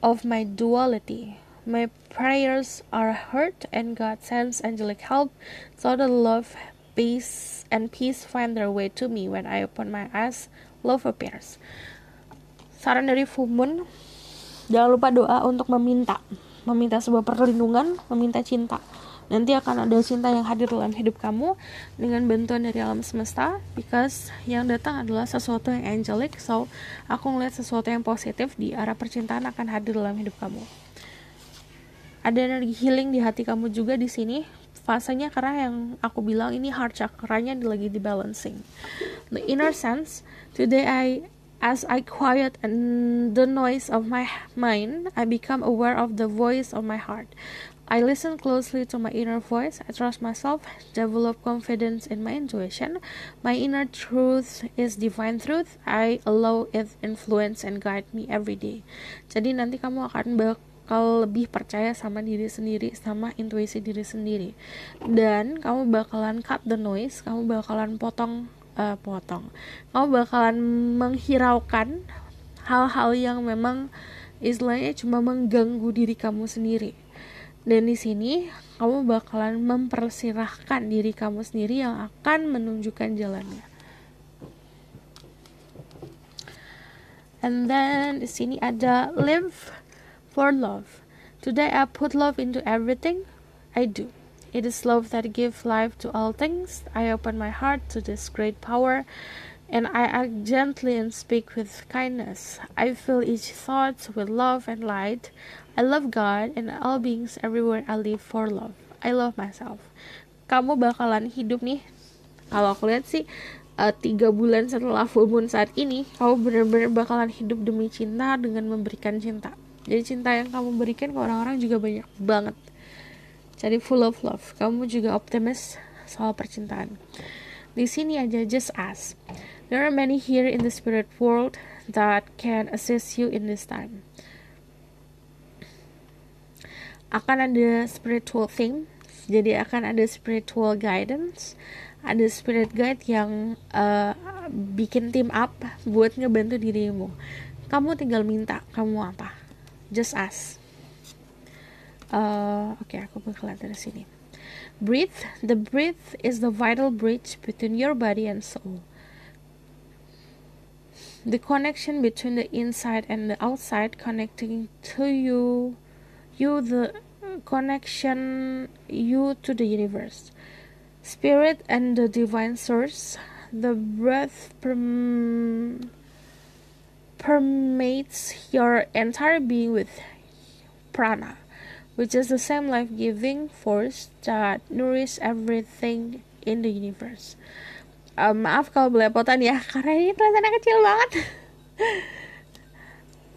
of my duality. My prayers are heard and God sends angelic help so that love, peace, and peace find their way to me. When I open my eyes, love appears. Saran dari Full Moon, jangan lupa doa untuk meminta sebuah perlindungan, meminta cinta. Nanti akan ada cinta yang hadir dalam hidup kamu dengan bantuan dari alam semesta, because yang datang adalah sesuatu yang angelic. So aku ngeliat sesuatu yang positif di arah percintaan akan hadir dalam hidup kamu. Ada energi healing di hati kamu juga di sini. Fasenya karena yang aku bilang ini heart chakranya lagi di balancing. The inner sense, today as I quiet and the noise of my mind, I become aware of the voice of my heart. I listen closely to my inner voice. I trust myself, develop confidence in my intuition. My inner truth is divine truth. I allow it influence and guide me every day. Jadi nanti kamu akan bakal lebih percaya sama diri sendiri, sama intuisi diri sendiri. Dan kamu bakalan cut the noise, kamu bakalan kamu bakalan menghiraukan hal-hal yang memang istilahnya cuma mengganggu diri kamu sendiri. Dan di sini kamu bakalan mempersilahkan diri kamu sendiri yang akan menunjukkan jalannya. And then di sini ada live for love. Today I put love into everything I do. It is love that gives life to all things. I open my heart to this great power, and I act gently and speak with kindness. I fill each thought with love and light. I love God and all beings everywhere. I live for love. I love myself. Kamu bakalan hidup nih, kalau aku lihat sih 3 bulan setelah full moon saat ini, kamu benar-benar bakalan hidup demi cinta dengan memberikan cinta. Jadi cinta yang kamu berikan ke orang-orang juga banyak banget. Jadi full of love. Kamu juga optimis soal percintaan. Di sini aja just ask. There are many here in the spirit world that can assist you in this time. Akan ada spiritual theme. Jadi akan ada spiritual guidance. Ada spirit guide yang bikin team up buat ngebantu dirimu. Kamu tinggal minta kamu apa. Just ask. Oke, aku bakalan dari sini. Breathe. The breath is the vital bridge between your body and soul. The connection between the inside and the outside, connecting to you the connection you to the universe. Spirit and the divine source. The breath permeates your entire being with prana, which is the same life-giving force that nourishes everything in the universe. Maaf kalau belepotan ya, karena ini tulisannya kecil banget.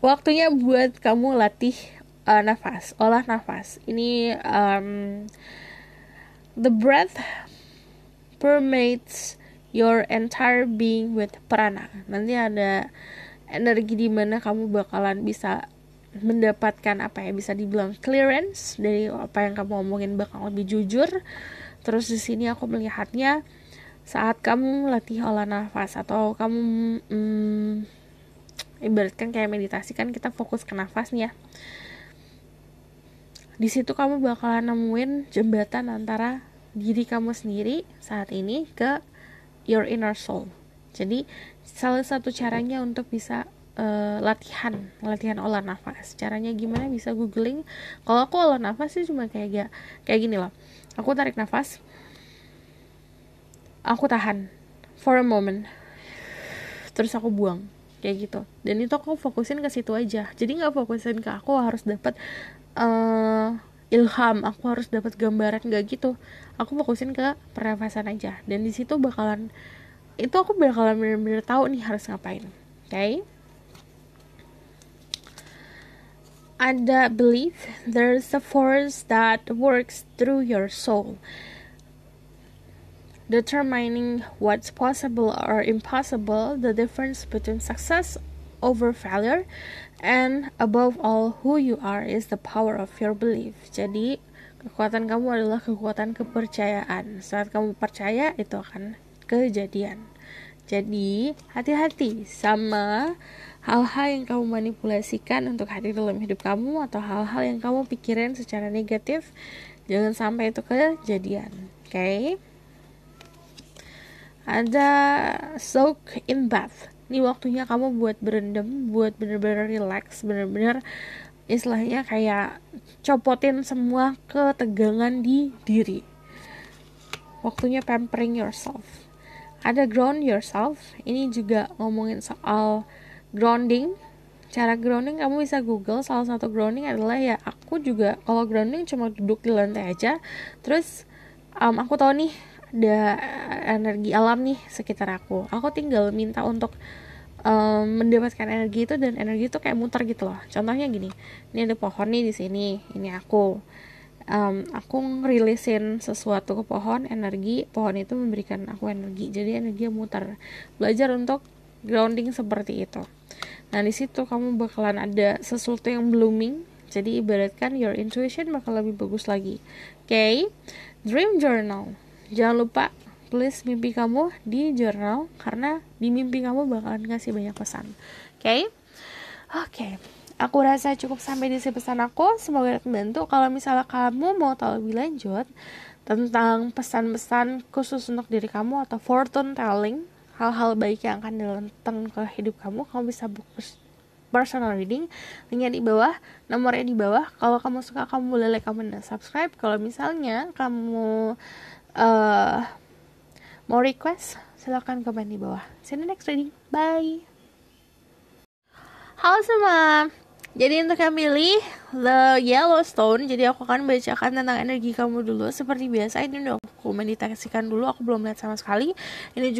Waktunya buat kamu latih nafas, olah nafas. Ini the breath permeates your entire being with prana. Nanti ada energi di mana kamu bakalan bisa mendapatkan bisa dibilang clearance dari apa yang kamu omongin bakal lebih jujur. Terus di sini aku melihatnya saat kamu latih olah nafas atau kamu ibaratkan kayak meditasi kan kita fokus ke nafas nih ya. Di situ kamu bakalan nemuin jembatan antara diri kamu sendiri saat ini ke your inner soul. Jadi salah satu caranya untuk bisa latihan olah nafas. Caranya gimana? Bisa googling. Kalau aku olah nafas sih cuma kayak gini loh. Aku tarik nafas, aku tahan for a moment, terus aku buang kayak gitu. Dan itu aku fokusin ke situ aja. Jadi nggak fokusin ke aku harus dapat ilham, aku harus dapat gambaran, nggak gitu. Aku fokusin ke pernafasan aja. Dan di situ aku bakalan benar-benar tahu nih harus ngapain. Okay? Ada belief, there's a force that works through your soul, determining what's possible or impossible, the difference between success over failure, and above all, who you are is the power of your belief. Jadi kekuatan kamu adalah kekuatan kepercayaan. Saat kamu percaya, itu akan kejadian. Jadi hati-hati sama hal-hal yang kamu manipulasikan untuk hadir dalam hidup kamu, atau hal-hal yang kamu pikirin secara negatif. Jangan sampai itu kejadian. Okay? Ada soak in bath. Ini waktunya kamu buat berendam, buat bener-bener relax, bener-bener istilahnya kayak copotin semua ketegangan di diri. Waktunya pampering yourself. Ada ground yourself. Ini juga ngomongin soal grounding. Cara grounding kamu bisa google. Salah satu grounding adalah, ya aku juga kalau grounding cuma duduk di lantai aja, terus aku tahu nih ada energi alam nih sekitar aku tinggal minta untuk mendapatkan energi itu, dan energi itu kayak muter gitu loh. Contohnya gini, ini ada pohon nih di sini, ini aku ngerilisin sesuatu ke pohon, energi pohon itu memberikan aku energi, jadi energi muter. Belajar untuk grounding seperti itu. Nah di situ kamu bakalan ada sesuatu yang blooming, jadi ibaratkan your intuition bakal lebih bagus lagi. Okay? Dream journal, jangan lupa tulis mimpi kamu di journal, karena di mimpi kamu bakalan ngasih banyak pesan. Oke? Aku rasa cukup sampai di sini pesan aku. Semoga membantu. Kalau misalnya kamu mau tahu lebih lanjut tentang pesan-pesan khusus untuk diri kamu atau fortune telling, hal-hal baik yang akan datang ke hidup kamu bisa book personal reading. Linknya di bawah, nomornya di bawah. Kalau kamu suka, kamu boleh like, comment, dan subscribe. Kalau misalnya kamu mau request, silahkan komen di bawah. See you next reading. Bye. Halo semua. Jadi untuk yang pilih The Yellowstone, jadi aku akan bacakan tentang energi kamu dulu. Seperti biasa, ini udah aku meditasikan dulu. Aku belum lihat sama sekali. Ini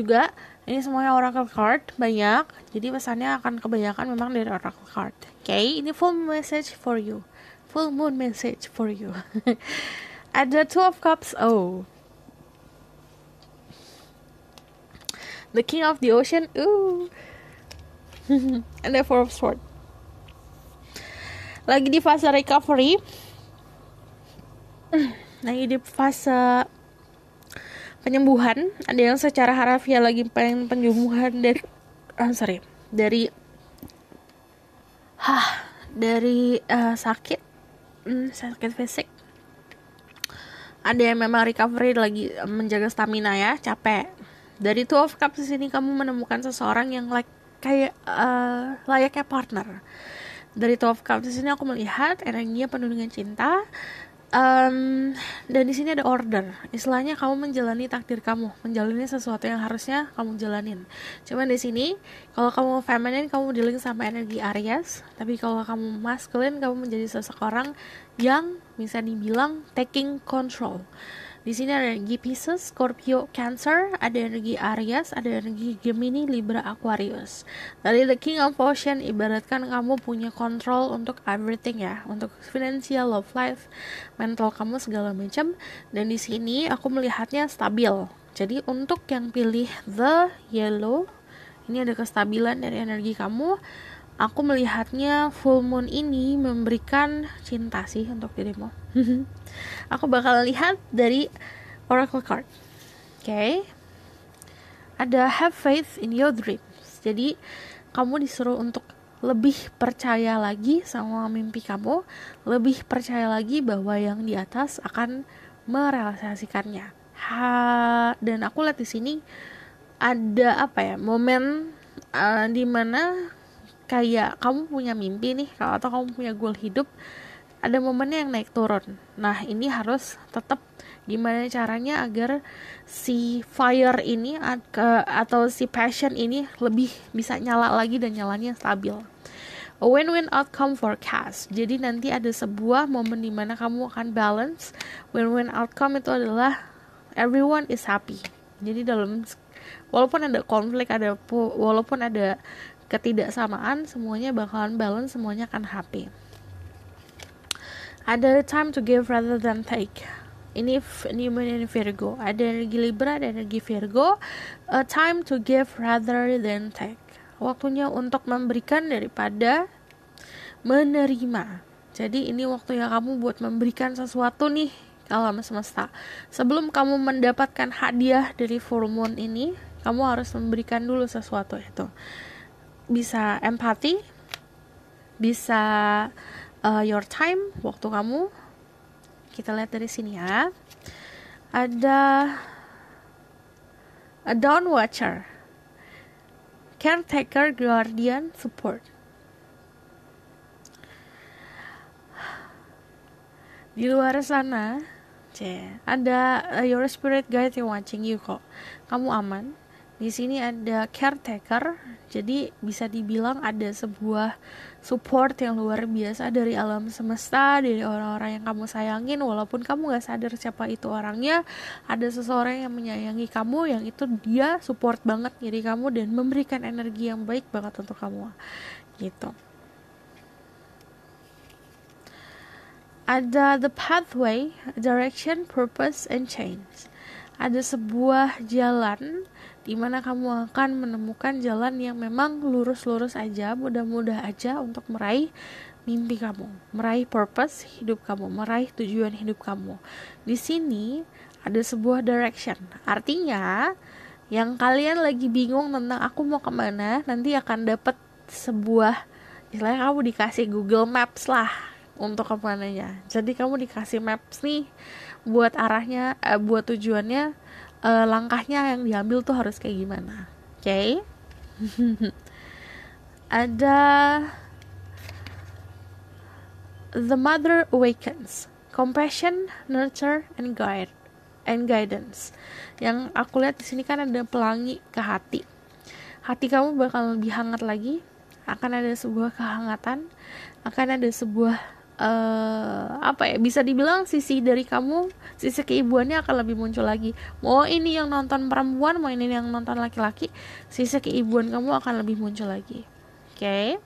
semuanya oracle card, banyak. Jadi pesannya akan kebanyakan memang dari oracle card. Okay, ini full message for you. Full moon message for you. Ada Two of Cups. The King of the Ocean, and the Four of Swords. Lagi di fase recovery, lagi di fase penyembuhan. Ada yang secara harafiah lagi pengen penyembuhan dari sakit fisik. Ada yang memang recovery, lagi menjaga stamina ya, capek. Dari Two of Cups di sini kamu menemukan seseorang yang layaknya partner. Dari Two of Cups di sini aku melihat energinya penuh dengan cinta. Dan di sini ada order. Istilahnya kamu menjalani takdir kamu, menjalani sesuatu yang harusnya kamu jalanin. Cuman di sini kalau kamu feminine, kamu dealing sama energi Aries, tapi kalau kamu masculine, kamu menjadi seseorang yang bisa dibilang taking control. Di sini ada energi Pisces, Scorpio, Cancer, ada energi Aries, ada energi Gemini, Libra, Aquarius. Dari The King of Ocean, ibaratkan kamu punya control untuk everything ya, untuk financial, love life, mental kamu segala macam. Dan di sini aku melihatnya stabil. Jadi untuk yang pilih The Yellow, ini ada kestabilan dari energi kamu. Aku melihatnya full moon ini memberikan cinta sih untuk dirimu. Aku bakal lihat dari oracle card. Okay. Ada have faith in your dreams. Jadi kamu disuruh untuk lebih percaya lagi sama mimpi kamu, lebih percaya lagi bahwa yang di atas akan merealisasikannya. Dan aku lihat di sini ada momen di mana kayak kamu punya mimpi nih, atau kamu punya goal hidup, ada momennya yang naik turun. Nah ini harus tetap gimana caranya agar si fire ini atau si passion ini lebih bisa nyala lagi dan nyalanya stabil. A win-win outcome forecast. Jadi nanti ada sebuah momen di mana kamu akan balance. Win-win outcome itu adalah everyone is happy. Jadi walaupun ada konflik, walaupun ada ketidaksamaan, semuanya bakalan balance, semuanya akan happy. Ada time to give rather than take. Ini New Moon in Virgo. Ada energi Libra, ada energi Virgo. A time to give rather than take. waktunya untuk memberikan daripada menerima. Jadi ini waktunya kamu buat memberikan sesuatu nih ke alam semesta. Sebelum kamu mendapatkan hadiah dari full moon ini, kamu harus memberikan dulu sesuatu itu. Bisa empati, bisa your time, waktu kamu. Kita lihat dari sini ya. Ada a dawn watcher, caretaker, guardian, support. Di luar sana, ada your spirit guide yang watching you kok. Kamu aman. Di sini ada caretaker, jadi bisa dibilang ada sebuah support yang luar biasa dari alam semesta, dari orang-orang yang kamu sayangin, walaupun kamu gak sadar siapa itu orangnya. Ada seseorang yang menyayangi kamu, yang itu dia support banget diri kamu dan memberikan energi yang baik banget untuk kamu, gitu. Ada the pathway, direction, purpose, and change. Ada sebuah jalan di mana kamu akan menemukan jalan yang memang lurus-lurus aja, mudah-mudah aja untuk meraih mimpi kamu, meraih purpose hidup kamu, meraih tujuan hidup kamu. Di sini ada sebuah direction. Artinya, yang kalian lagi bingung tentang aku mau kemana, nanti akan dapat sebuah, istilahnya kamu dikasih Google Maps lah untuk kemananya. Jadi kamu dikasih maps nih buat arahnya, buat tujuannya, langkahnya yang diambil tuh harus kayak gimana. Oke? Ada the mother awakens, compassion, nurture, and guidance. Yang aku lihat di sini kan ada pelangi ke hati. Hati kamu bakal lebih hangat lagi. Akan ada sebuah kehangatan. Akan ada sebuah bisa dibilang sisi dari kamu, sisi keibuannya akan lebih muncul lagi. Mau ini yang nonton perempuan, mau ini yang nonton laki-laki, sisi keibuan kamu akan lebih muncul lagi. Oke.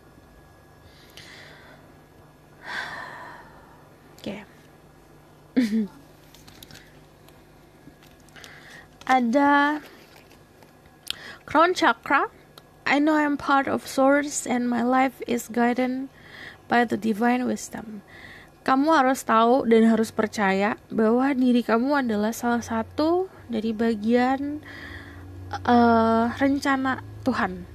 Ada crown chakra. I know I'm part of source and my life is guided by the divine wisdom. Kamu harus tahu dan harus percaya bahwa diri kamu adalah salah satu dari bagian rencana Tuhan,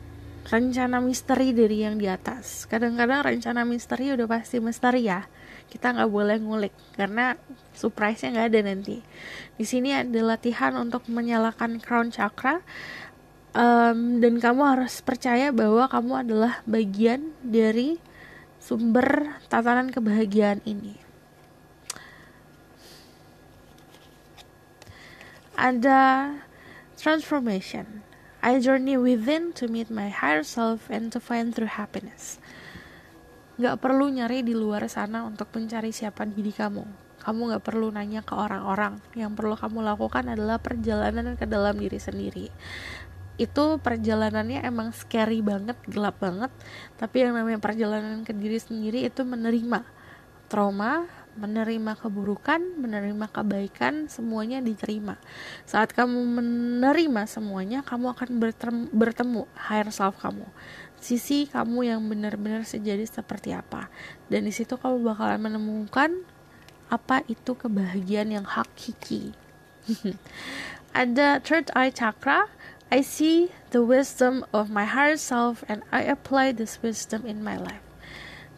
rencana misteri dari yang di atas. Kadang-kadang rencana misteri udah pasti misteri ya, kita nggak boleh ngulik karena surprise-nya nggak ada nanti. Di sini ada latihan untuk menyalakan crown chakra, dan kamu harus percaya bahwa kamu adalah bagian dari sumber tatanan kebahagiaan ini. Ada transformation. I journey within to meet my higher self and to find true happiness. Gak perlu nyari di luar sana untuk mencari siapa diri kamu. Kamu gak perlu nanya ke orang-orang. Yang perlu kamu lakukan adalah perjalanan ke dalam diri sendiri. Itu perjalanannya emang scary banget, gelap banget, tapi yang namanya perjalanan ke diri sendiri itu menerima trauma, menerima keburukan, menerima kebaikan, semuanya diterima. Saat kamu menerima semuanya, kamu akan bertemu higher self kamu, sisi kamu yang benar-benar sejati seperti apa, dan di situ kamu bakalan menemukan apa itu kebahagiaan yang hakiki. Ada third eye chakra. I see the wisdom of my higher self and I apply this wisdom in my life.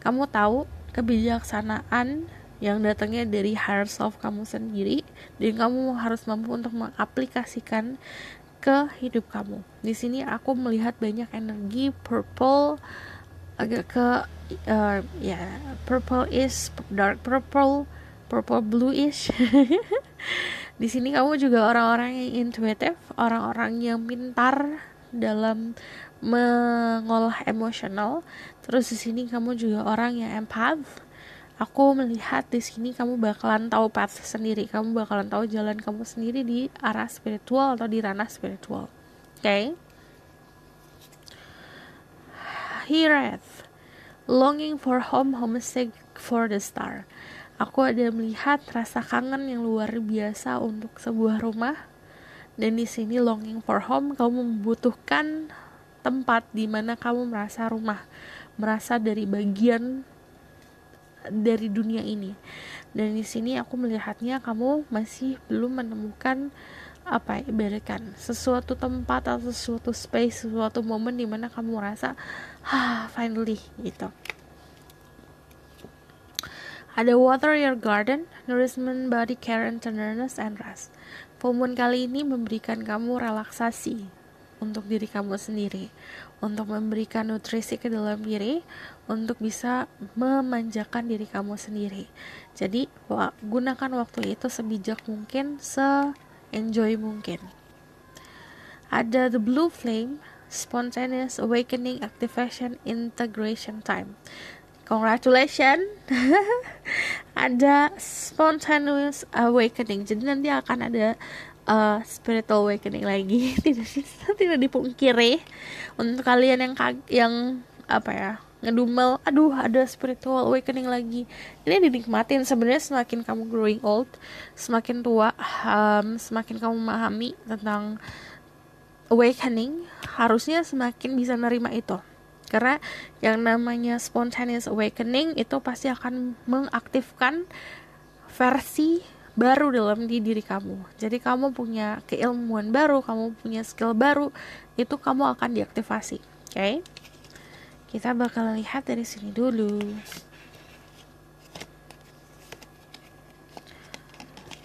Kamu tahu kebijaksanaan yang datangnya dari higher self kamu sendiri, dan kamu harus mampu untuk mengaplikasikan ke hidup kamu. Di sini aku melihat banyak energi purple, agak ke purple is dark purple bluish. Di sini kamu juga orang-orang yang intuitif, orang-orang yang pintar dalam mengolah emosional. Terus di sini kamu juga orang yang empath. Aku melihat di sini kamu bakalan tahu path sendiri, kamu bakalan tahu jalan kamu sendiri di arah spiritual atau di ranah spiritual. Okay? Heareth, longing for home, homesick for the star. Aku ada melihat rasa kangen yang luar biasa untuk sebuah rumah, dan di sini longing for home, kamu membutuhkan tempat di mana kamu merasa rumah, merasa dari bagian dari dunia ini. Dan di sini aku melihatnya kamu masih belum menemukan ibaratkan sesuatu tempat atau sesuatu space, sesuatu momen di mana kamu merasa finally gitu. Ada water your garden, nourishment, body care, and tenderness, and rest. Full moon kali ini memberikan kamu relaksasi untuk diri kamu sendiri, untuk memberikan nutrisi ke dalam diri, untuk bisa memanjakan diri kamu sendiri. Jadi gunakan waktu itu sebijak mungkin, se-enjoy mungkin. Ada the blue flame, spontaneous awakening, activation, integration time. Congratulations. Ada spontaneous awakening. Jadi nanti akan ada spiritual awakening lagi. tidak dipungkiri untuk kalian yang ngedumel, ada spiritual awakening lagi. Ini dinikmatin. Sebenarnya semakin kamu growing old, semakin tua, semakin kamu memahami tentang awakening, harusnya semakin bisa nerima itu. Karena yang namanya spontaneous awakening itu pasti akan mengaktifkan versi baru dalam diri kamu. Jadi kamu punya keilmuan baru, kamu punya skill baru, itu kamu akan diaktifasi. Oke? Kita bakal lihat dari sini dulu.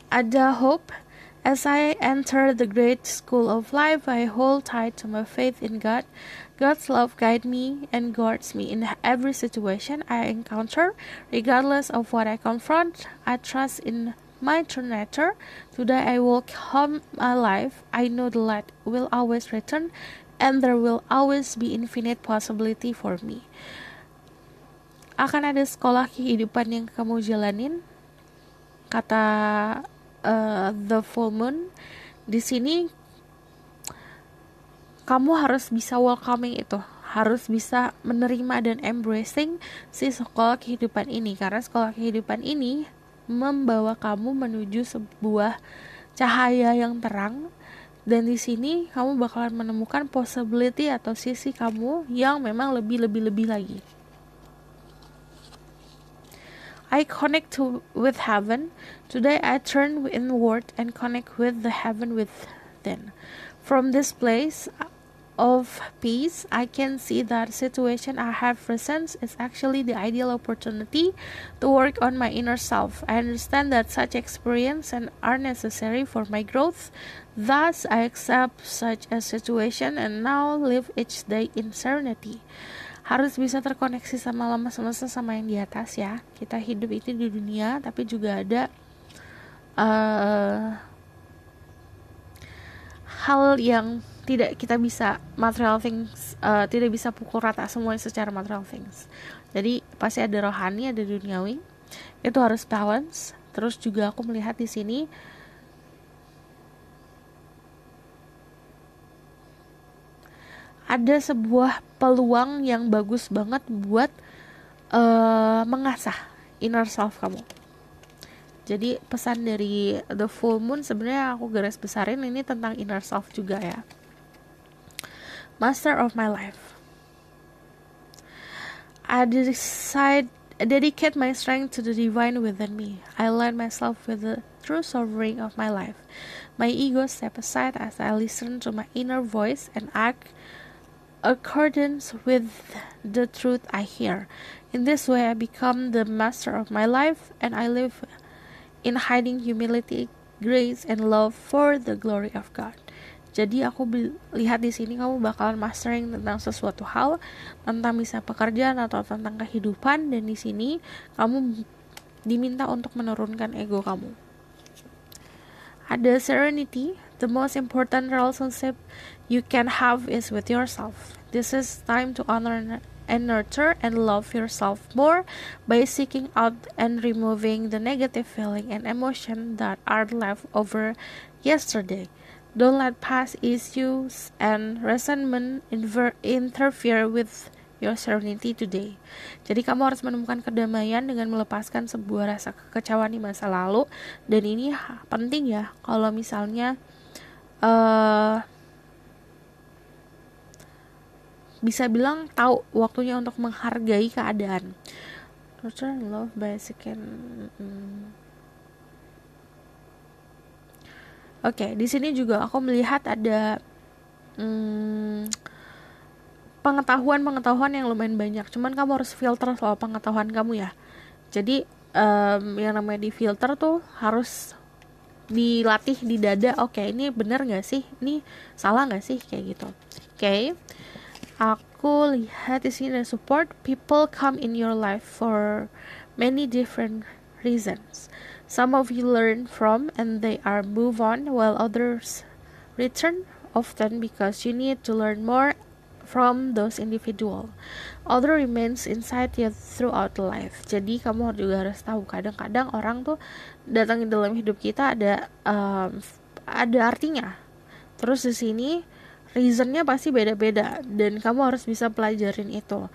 Ada hope. As I enter the great school of life, I hold tight to my faith in God. God's love guides me and guards me in every situation I encounter, regardless of what I confront. I trust in my true nature. Today I walk home my life. I know the light will always return, and there will always be infinite possibility for me. Akan ada sekolah kehidupan yang kamu jalanin, kata the full moon. Di sini kamu harus bisa welcoming itu, harus bisa menerima dan embracing si sekolah kehidupan ini, karena sekolah kehidupan ini membawa kamu menuju sebuah cahaya yang terang. Dan di sini kamu bakalan menemukan possibility atau sisi kamu yang memang lebih lagi. I connect with heaven. Today I turn inward and connect with the heaven within. From this place of peace, I can see that situation I have present is actually the ideal opportunity to work on my inner self. I understand that such experiences are necessary for my growth. Thus, I accept such a situation and now live each day in serenity. Harus bisa terkoneksi sama alam semesta, sama yang di atas ya. Kita hidup itu di dunia, tapi juga ada hal yang tidak kita bisa material things, tidak bisa pukul rata semuanya secara material things. Jadi pasti ada rohani, ada duniawi. Itu harus balance. Terus juga aku melihat di sini ada sebuah peluang yang bagus banget buat mengasah inner self kamu. Jadi pesan dari the full moon sebenarnya aku garis besarin ini tentang inner self juga ya. Master of my life. I dedicate my strength to the divine within me. I align myself with the true sovereign of my life. My ego step aside as I listen to my inner voice and act accordance with the truth I hear. In this way I become the master of my life and I live in hiding humility, grace, and love for the glory of God. Jadi aku lihat di sini kamu bakalan mastering tentang sesuatu hal, tentang bisa pekerjaan atau tentang kehidupan, dan di sini kamu diminta untuk menurunkan ego kamu. Ada serenity. The most important relationship you can have is with yourself. This is time to honor and nurture and love yourself more by seeking out and removing the negative feeling and emotion that are left over yesterday. Don't let past issues and resentment interfere with your serenity today. Jadi kamu harus menemukan kedamaian dengan melepaskan sebuah rasa kekecewaan di masa lalu. Dan ini penting ya, kalau misalnya bisa bilang tahu waktunya untuk menghargai keadaan. Return love by second. Oke, di sini juga aku melihat ada pengetahuan yang lumayan banyak. Cuman kamu harus filter soal pengetahuan kamu ya. Jadi yang namanya di filter tuh harus dilatih di dada. Oke, ini bener nggak sih? Ini salah nggak sih? Kayak gitu. Oke. Aku lihat di sini ada support. People come in your life for many different reasons. Some of you learn from and they are move on, while others return often because you need to learn more from those individual. Other remains inside you throughout life. Jadi kamu juga harus tahu kadang-kadang orang tuh datang di dalam hidup kita ada artinya. Terus di sini reasonnya pasti beda-beda dan kamu harus bisa pelajarin itu.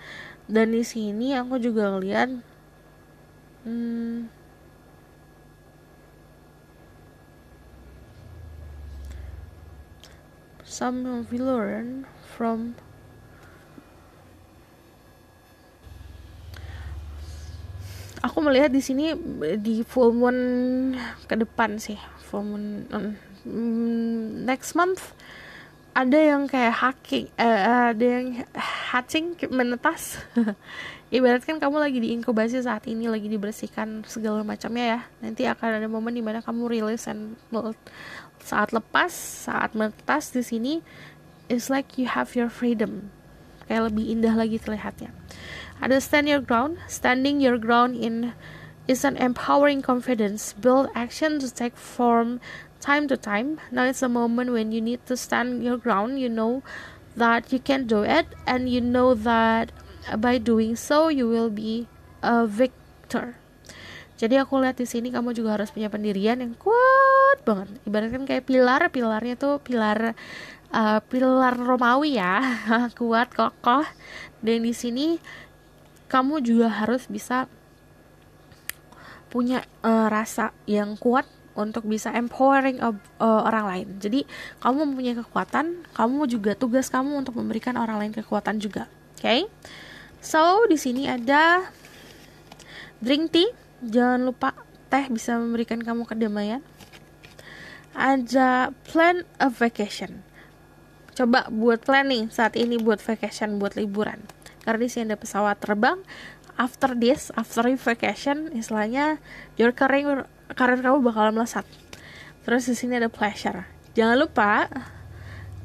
Dan di sini aku juga ngeliat some of you learn from aku melihat di sini di full moon ke depan sih, full moon next month ada yang kayak ada yang hatching, menetas. Ibaratkan kamu lagi diinkubasi saat ini, lagi dibersihkan segala macamnya ya. Nanti akan ada momen dimana kamu release and saat lepas, saat menetas di sini, it's like you have your freedom. Kayak lebih indah lagi terlihatnya. Ada stand your ground. Standing your ground is an empowering confidence. Build action to take form time to time. Now it's a moment when you need to stand your ground. You know that you can do it, and you know that by doing so you will be a victor. Jadi aku lihat di sini kamu juga harus punya pendirian yang kuat banget. Ibaratkan kayak pilarnya tuh pilar Romawi ya, kuat kokoh. Dan di sini kamu juga harus bisa punya rasa yang kuat untuk bisa empowering orang lain. Jadi kamu mempunyai kekuatan, kamu juga tugas kamu untuk memberikan orang lain kekuatan juga. Okay? So di sini ada drink tea. Jangan lupa teh bisa memberikan kamu kedamaian. Ada plan a vacation. Coba buat planning saat ini buat vacation, buat liburan. Karena di sini ada pesawat terbang. After vacation, istilahnya your karir kamu bakalan melesat. Terus di sini ada pleasure. Jangan lupa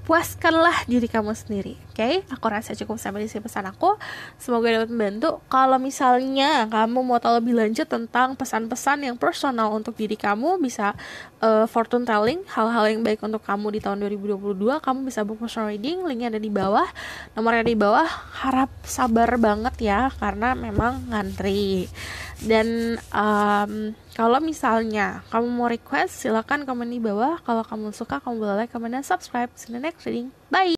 puaskanlah diri kamu sendiri. Oke, aku rasa cukup sampai di sini pesan aku. Semoga dapat membantu. Kalau misalnya kamu mau tahu lebih lanjut tentang pesan-pesan yang personal untuk diri kamu, bisa fortune telling, hal-hal yang baik untuk kamu di tahun 2022, kamu bisa book personal reading. Linknya ada di bawah, nomornya di bawah. Harap sabar banget ya, karena memang ngantri. Dan kalau misalnya kamu mau request, silakan komen di bawah. Kalau kamu suka, kamu boleh like, comment, dan subscribe. See you in the next reading. Bye!